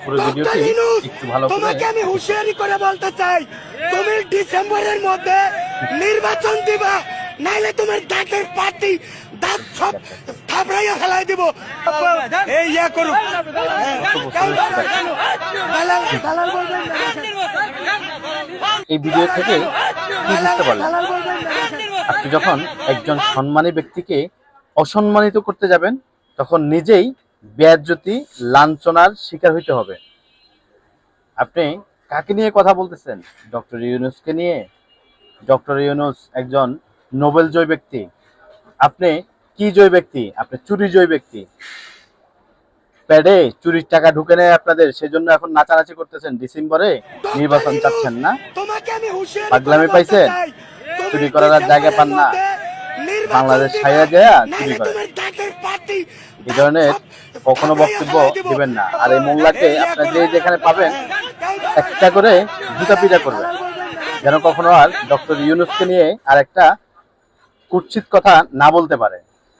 পুরো ভিডিওটি একটু ভালো করে তোমাকে আমি হুঁশিয়ারি করে বলতে চাই, তুমি ডিসেম্বরের মধ্যে নির্বাচন দিবা, নাইলে তোমার দাঁতের পাটি দাঁত সব থাপড়াইয়া ফেলাই দিব। এই ইয়া করুক দালাল দালাল বলবেন না। এই ভিডিও থেকে কি বুঝতে পারলেন? দালাল বলবেন না। আপনি যখন একজন সম্মানী ব্যক্তিকে অসম্মানিত করতে যাবেন তখন নিজেই বেয়াজ্জতি লাঞ্ছনার শিকার হইতে হবে। আপনি কাকে নিয়ে কথা বলতেছেন? ডক্টর ইউনূসকে নিয়ে? ডক্টর ইউনূস একজন নোবেল জয়ী ব্যক্তি। আপনি কি জয়ী ব্যক্তি? আপনি চুরি জয়ী ব্যক্তি। প্যাডে চুরির টাকা ঢুকে নেয় আপনাদের, সেজন্য এখন নাচানাচি করতেছেন, ডিসেম্বরে নির্বাচন চাচ্ছেন না? তোমাকে আমি হুঁশিয়ারি পাগলামি করে পাইছেন? বলতে চাই, তুমি চুরি করার আর জায়গা পান না, নির্বাচন বাংলাদেশ দিবা, ছাইয়া যায় চুরি নাইলে করে। তোমার দাঁতের পাটি এই ধরনের কখনো বক্তব্য দিবেন না। আর এই মোল্লাকে আপনার যেখানে পাবেন একটা করে জুতা পিটা করবেন, যেন কখনো আর ডক্টর ইউনূসকে নিয়ে আর একটা কুৎসিত কথা না বলতে পারে।